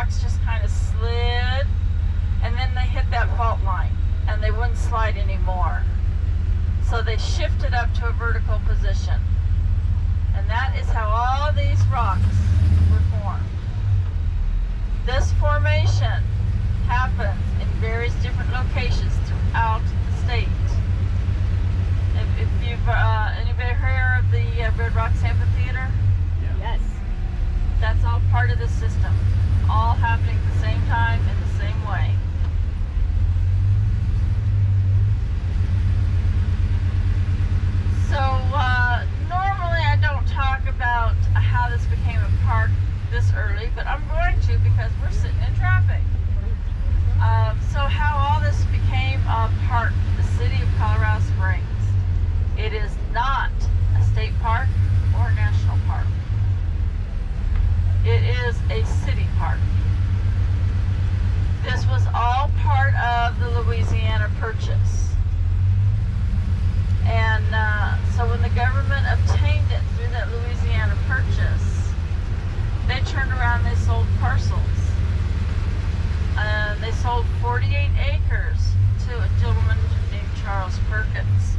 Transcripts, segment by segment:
rocks just kind of slid, and then they hit that fault line, and they wouldn't slide anymore. So they shifted up to a vertical position. And that is how all these rocks were formed. This formation happens in various different locations throughout the state. If you've anybody heard of the Red Rocks Amphitheater? Yeah. Yes. That's all part of the system, all happening at the same time in the same way. So normally I don't talk about how this became a park this early, but I'm going to because we're sitting in traffic. So how all this became a park, the city of Colorado Springs. It is not a state park or a national park. It is a city park. This was all part of the Louisiana Purchase. And so when the government obtained it through that Louisiana Purchase, they turned around and they sold parcels. They sold 48 acres to a gentleman named Charles Perkins.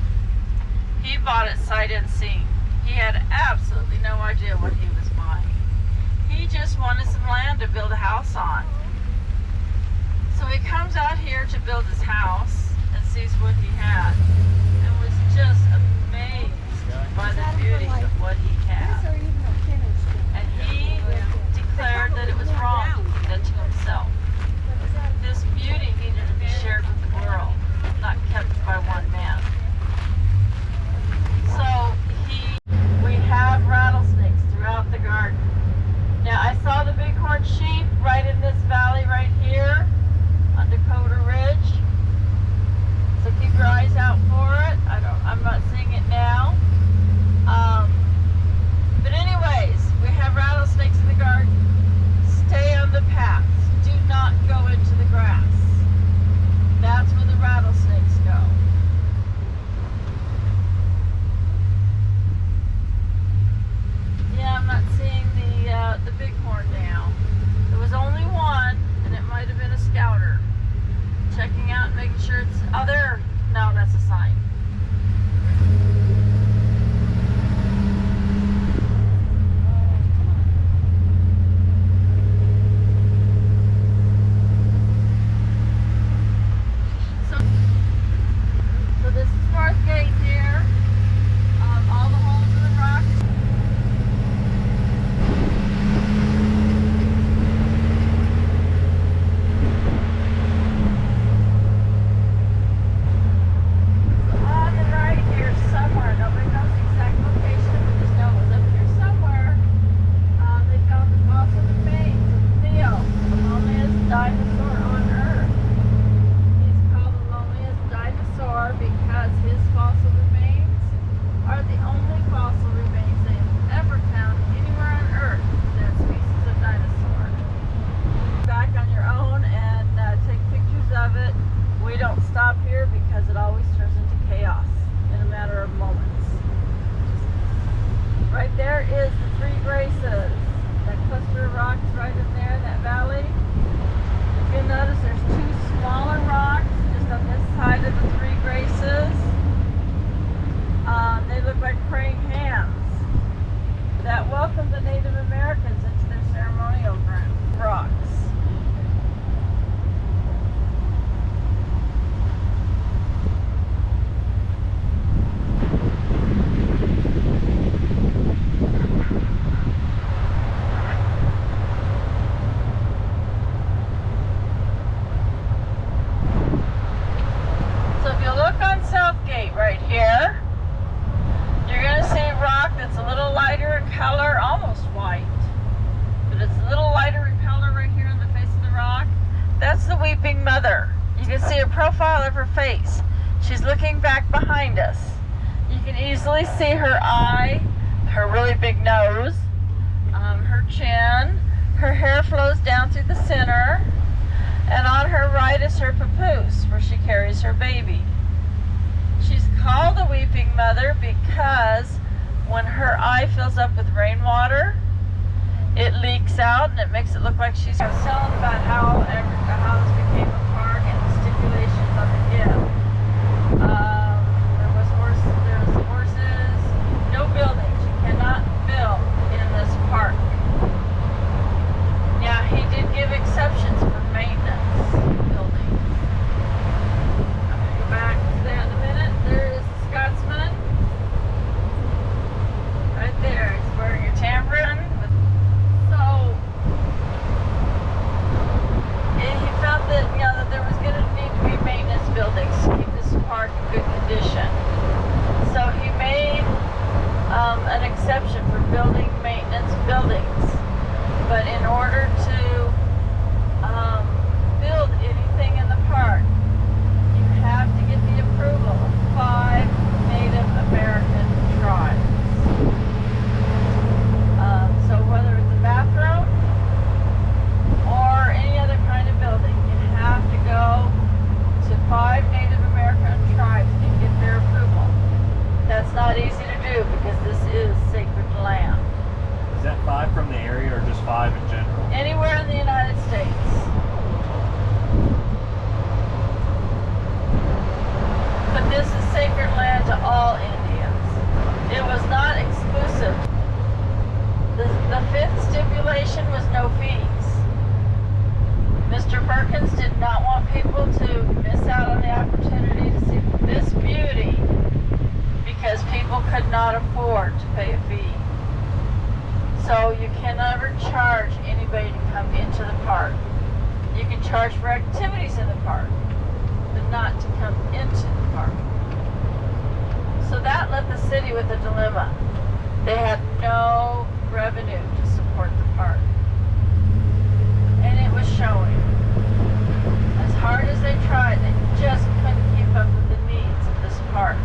He bought it sight unseen. He had absolutely no idea what he was buying. He just wanted some land to build a house on. So he comes out here to build his house and sees what he had and was just amazed by the beauty of what he had. And he declared that it was wrong to keep that to himself. This beauty needed to be shared with the world, not kept by one man. So we have rattlesnakes throughout the garden. Now I saw the bighorn sheep right in this valley right here on Dakota Ridge. So keep your eyes out for it. I'm not seeing it now. But anyways, we have rattlesnakes in the garden. Stay on the paths. Do not go into the grass. That's where the rattlesnakes go. Yeah, I'm not seeing the bighorn now. There was only one, and it might have been a scouter. Checking out, making sure it's... Oh, there. No, that's a sign. So this is North Gate here. All the holes in the rocks. On the right here somewhere, nobody knows the exact location, we just know it was up here somewhere. They found the fossil remains of Theo, the loneliest dinosaur on Earth. He's called the loneliest dinosaur because his fossil remains are the only fossil remains they've ever found anywhere on Earth of that species of dinosaur. Back on your own and take pictures of it. We don't stop here because it always turns into chaos in a matter of moments. Right there is the Three Graces. That cluster of rocks right in there in that valley. If you'll notice, there's two smaller rocks just on this side of the Three Graces. They look like praying hands that welcome the Native Americans into their ceremonial rocks. So if you look on Southgate right here, you're going to see a rock that's a little lighter in color, almost white. But it's a little lighter in color right here on the face of the rock. That's the Weeping Mother. You can see a profile of her face. She's looking back behind us. You can easily see her eye, her really big nose, her chin. Her hair flows down through the center. And on her right is her papoose, where she carries her baby. She's called the Weeping Mother because when her eye fills up with rainwater, it leaks out and it makes it look like she's telling about how this became a park and the stipulations on the gift. There was horses, no buildings. You cannot build in this park. Now, he did give exceptions for maintenance building. I'm going to go back to that in a minute. There is the Scotsman. Right there. He's wearing a tambourine. So, he felt that, that there was going to need to be maintenance buildings to keep this park in good condition. So he made an exception for building maintenance buildings. But in order to build anything in the park, you have to get the approval of 5 Native American tribes. So whether it's a bathroom or any other kind of building, you have to go to 5 Native American tribes and get their approval. That's not easy to do because this is sacred land. Is that 5 from the area or just 5 in general? Anywhere in the United States. But this is sacred land to all Indians. It was not exclusive. The 5th stipulation was no fees. Mr. Perkins did not want people to miss out on the opportunity to see this beauty because people could not afford to pay a fee. So you can never charge anybody to come into the park. You can charge for activities in the park, but not to come into the park. So that left the city with a dilemma. They had no revenue to support the park. And it was showing. As hard as they tried, they just couldn't keep up with the needs of this park.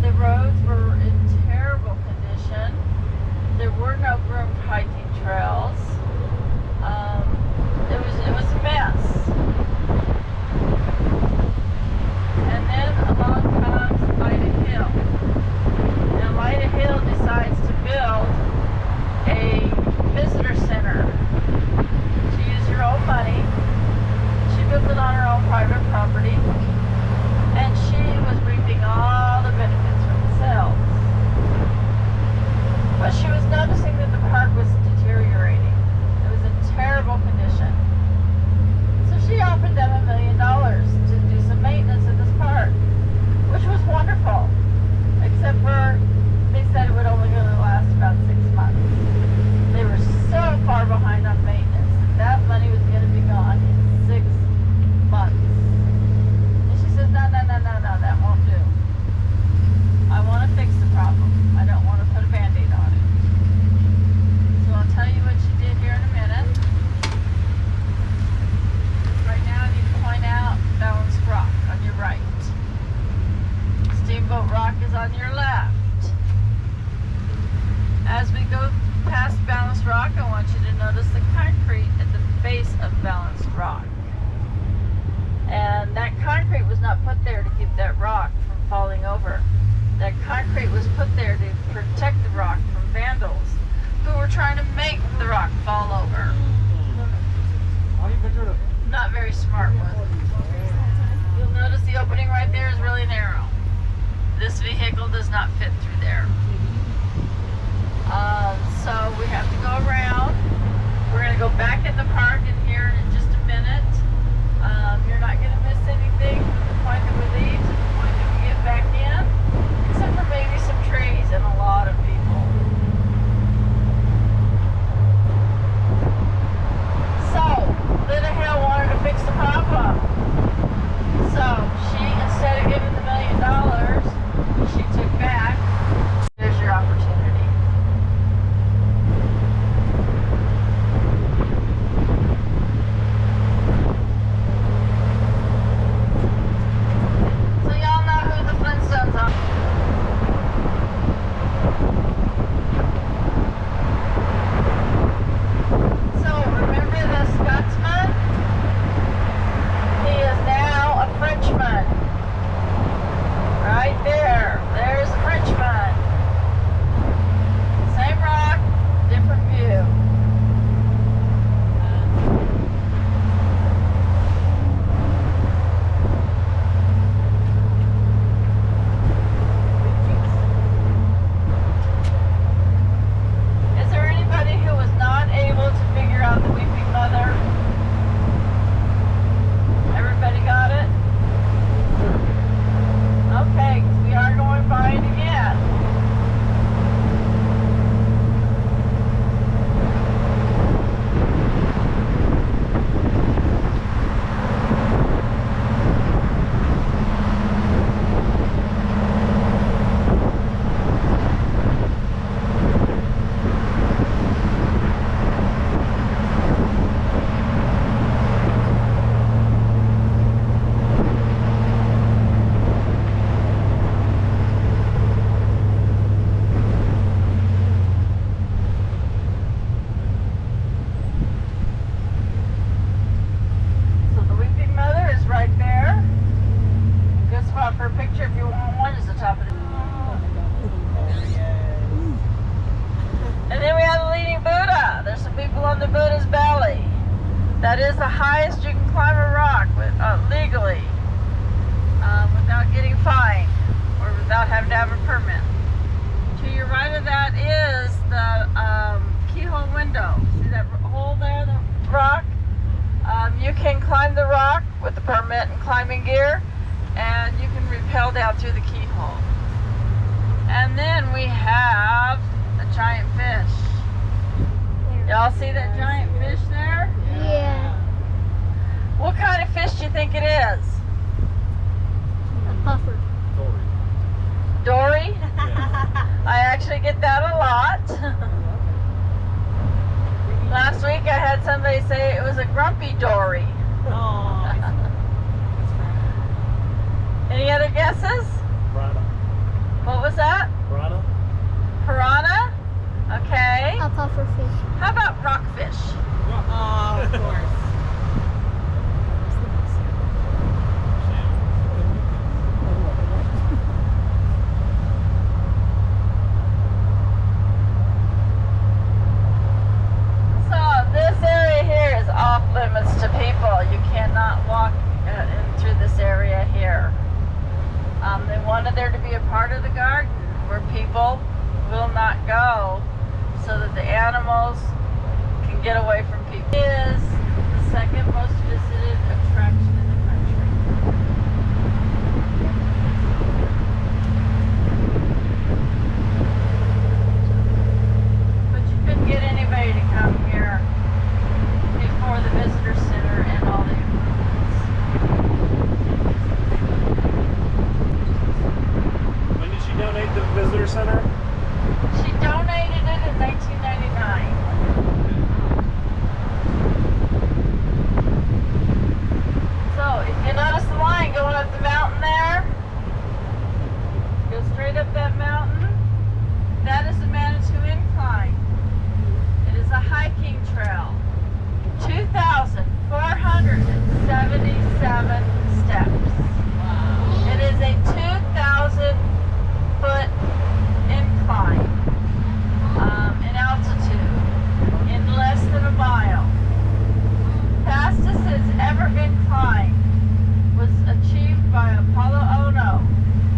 The roads were in terrible condition. There were no groomed hiking trails. It was a mess. And then along comes Lida Hill. Now Lida Hill decides to build a visitor center to use her own money. She built it on her own private property, and she was reaping all the benefits for themselves. But she was noticing that the park was deteriorating. It was in terrible condition. So she offered them $1 million to do some maintenance in this park, which was wonderful, except for they said it would only going to last about 6 months. They were so far behind on maintenance that money was going to be gone in 6 months. And she says, no, that won't do. I want to fix the problem. I don't want to put a Band-Aid on it. So I'll tell you what she did here in a minute. Right now I need to point out Balanced Rock on your right. Steamboat Rock is on your left. As we go past Balanced Rock, I want you to notice the concrete at the base of Balanced Rock. And that concrete was not put there to keep that rock from falling over. That concrete was put there to protect the rock from vandals who were trying to make the rock fall over. Not very smart, was it? You'll notice the opening right there is really narrow. This vehicle does not fit through there. So we have to go around. We're going to go back in the park in here in just a minute. You're not going to miss anything from the point that we leave to the point that we get back in, except for maybe some trees and a lot of people. So, Lida Hill wanted to fix the problem. So, instead of giving the $1 million, she took back. There's your opportunity. on the Buddha's belly. That is the highest you can climb a rock legally, without getting fined or without having to have a permit. To your right of that is the keyhole window. See that hole there, the rock? You can climb the rock with the permit and climbing gear, and you can rappel down through the keyhole. And then we have a giant fish. Y'all see that giant fish there? Yeah. What kind of fish do you think it is? A puffer. Dory? Yeah. I actually get that a lot. Last week I had somebody say it was a grumpy dory. Any other guesses? Piranha. What was that? Piranha? Piranha? Okay. A puffer fish. How about rockfish? Oh, of course. So this area here is off limits to people. You cannot walk in through this area here. They wanted there to be a part of the garden where people will not go so that the animals can get away from people. It is the second most visited attraction in the country. But you couldn't get anybody to come here before the visitor center and all the improvements. When did she donate the visitor center? She donated it in 1999. So if you notice the line going up the mountain there, go straight up that mountain, that is the Manitou Incline. It is a hiking trail. 2,477 steps. It is a 2,000-foot incline in altitude in less than a mile. Fastest it's ever been climbed was achieved by Apollo Ono,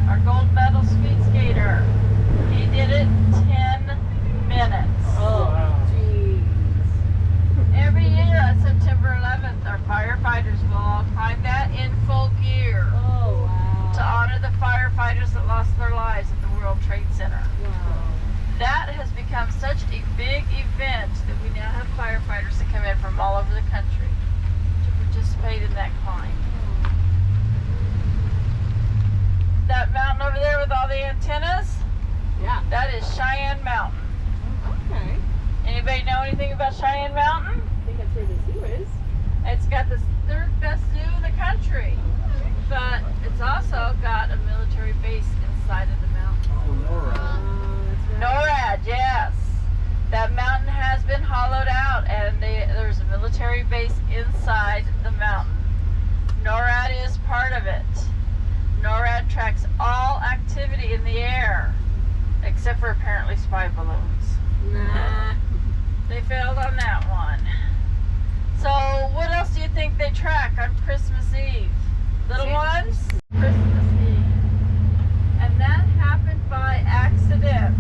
our gold medal speed skater. He did it in 10 minutes. Oh, jeez. Every year on September 11th, our firefighters will all climb that in full gear Oh, wow. to honor the firefighters that lost their lives at the World Trade Center. Wow. That has become such a big event that we now have firefighters that come in from all over the country to participate in that climb. That mountain over there with all the antennas, Yeah. that is Cheyenne Mountain. Okay. Anybody know anything about Cheyenne Mountain? I think that's where the zoo is. It's got the third best zoo in the country, but it's also got a military base inside of the mountain. Oh, Nora. That's right. NORAD, yes. That mountain has been hollowed out and there's a military base inside the mountain. NORAD is part of it. NORAD tracks all activity in the air, except for apparently spy balloons. Nah. They failed on that one. So what else do you think they track on Christmas Eve? Little ones? Christmas Eve. And that happened by accident.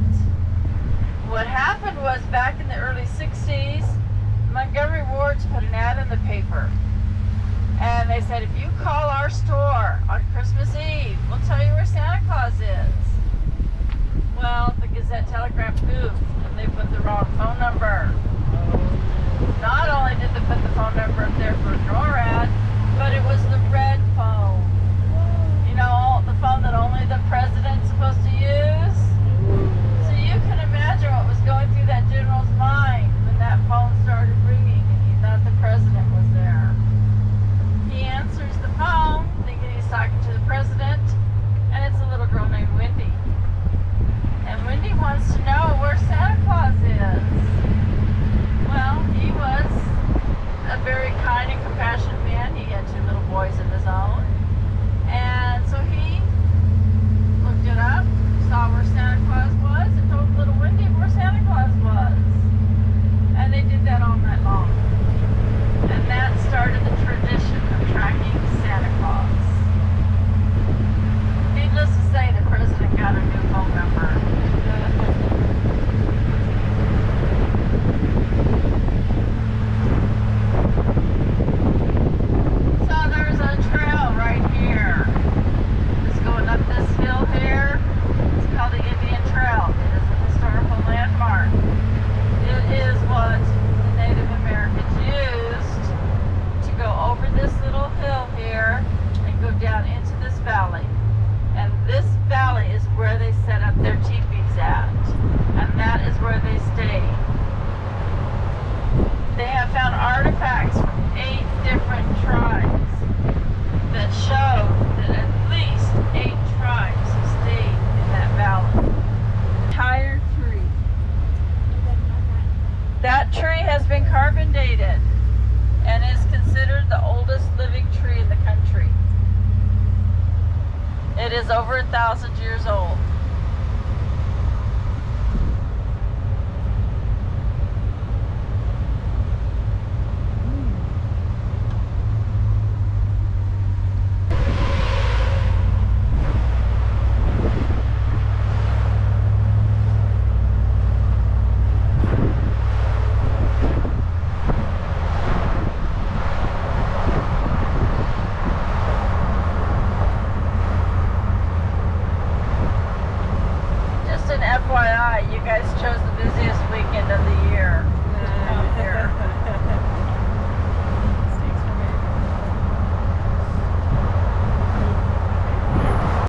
What happened was back in the early 60s, Montgomery Ward's put an ad in the paper. And they said, if you call our store on Christmas Eve, we'll tell you where Santa Claus is. Well, the Gazette-Telegraph goofed and they put the wrong phone number. Not only did they put the phone number up there for NORAD, but it was the red phone. You know, the phone that only the president's supposed to use. So you can imagine what was going through that general's mind when that phone started ringing and he thought the president was there. He answers the phone, thinking he's talking to the president, and it's a little girl named Wendy. And Wendy wants to know where Santa Claus is. Well, he was 1,000 years old.